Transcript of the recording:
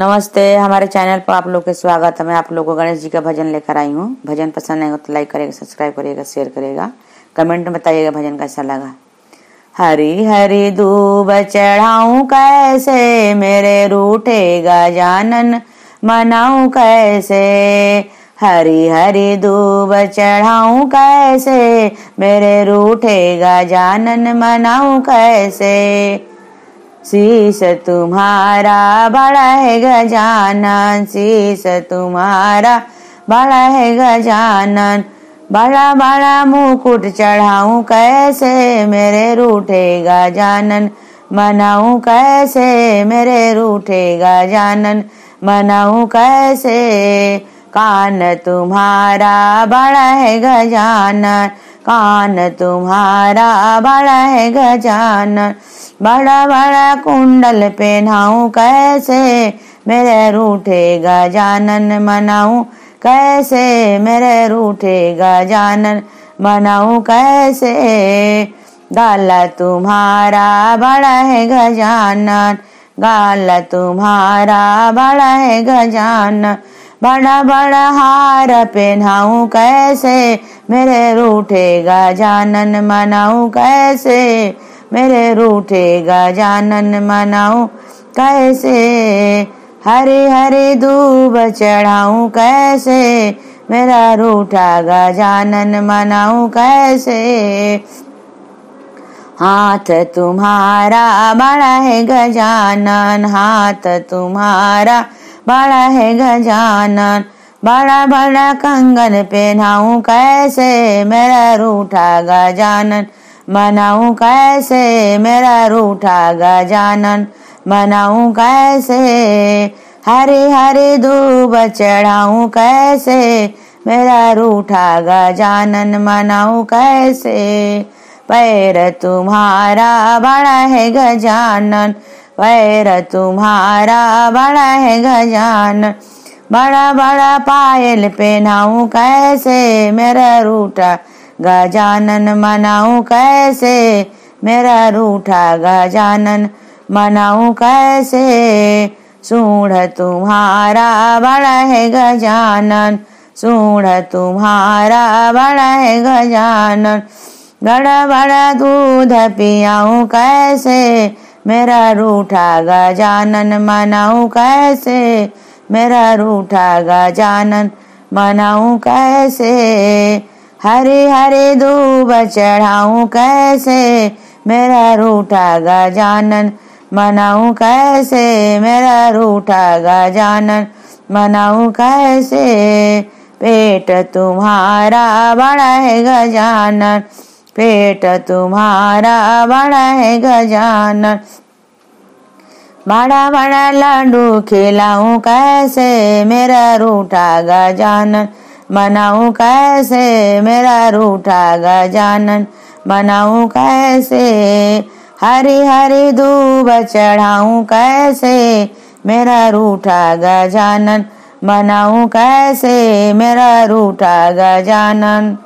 नमस्ते, हमारे चैनल पर आप लोग के स्वागत है। मैं आप लोगों को गणेश जी का भजन लेकर आई हूँ। भजन पसंद आएगा तो लाइक करेगा, सब्सक्राइब करेगा, शेयर करेगा, कमेंट में बताइएगा भजन कैसा लगा। हरी हरी दूब चढ़ाऊं कैसे, मेरे रूठे गजानन मनाऊं कैसे। हरी हरी दूब चढ़ाऊं कैसे, मेरे रूठे गजानन मनाऊं कैसे। शीश तुम्हारा बड़ा है गजानन, शीश तुम्हारा बड़ा है गजानन। बड़ा बड़ा मुकुट चढ़ाऊं कैसे, मेरे रूठे गजानन मनाऊं कैसे। मेरे रूठे गजानन मनाऊं कैसे। कान तुम्हारा बड़ा है गजानन, कान तुम्हारा बड़ा है गजानन। बड़ा बड़ा कुंडल पहनाऊं कैसे, मेरे रूठे गजानन मनाऊं कैसे। मेरे रूठे गजानन मनाऊं कैसे। गाला तुम्हारा बड़ा है गजानन, गाला तुम्हारा बड़ा है गजानन। बड़ा बड़ा हार पहनाऊं कैसे, मेरे रूठे गजानन मनाऊं कैसे। मेरे रूठे गजानन मनाऊं कैसे। हरे हरे दूब चढ़ाऊं कैसे, मेरा रूठा गजानन मनाऊं कैसे। हाथ तुम्हारा बड़ा है गजानन, हाथ तुम्हारा बड़ा है गजानन। बड़ा बड़ा कंगन पहनाऊं कैसे, मेरा रूठा गजानन मनाऊं कैसे। मेरा रूठा गजानन मनाऊं कैसे। हरे हरे दूब चढ़ाऊं कैसे, मेरा रूठा गजानन मनाऊं कैसे। पैर तुम्हारा बड़ा है गजानन, पैर तुम्हारा बड़ा है गजानन। बड़ा बड़ा पायल पहनाऊं कैसे, मेरा रूठा गजानन मनाऊं कैसे। मेरा रूठा गजानन मनाऊं कैसे। सूंड तुम्हारा बड़ा है गजानन, सूंड तुम्हारा बड़ा है गजानन। बड़ा बड़ा दूध पियाऊं कैसे, मेरा रूठा गजानन मनाऊं कैसे। मेरा रूठा गजानन मनाऊं कैसे। हरे हरे दूब चढ़ाऊं कैसे, मेरा रूठा गजानन मनाऊं कैसे। मेरा रूठा गजानन मनाऊं कैसे। पेट तुम्हारा बड़ा है गजानन, पेट तुम्हारा बड़ा है गजानन। बड़ा बड़ा लड्डू खिलाऊं कैसे, मेरा रूठा गजानन मनाऊं कैसे। मेरा रूठा गजानन मनाऊं कैसे। हरी हरी दूब चढ़ाऊं कैसे, मेरा रूठा गजानन मनाऊं कैसे। मेरा रूठा गजानन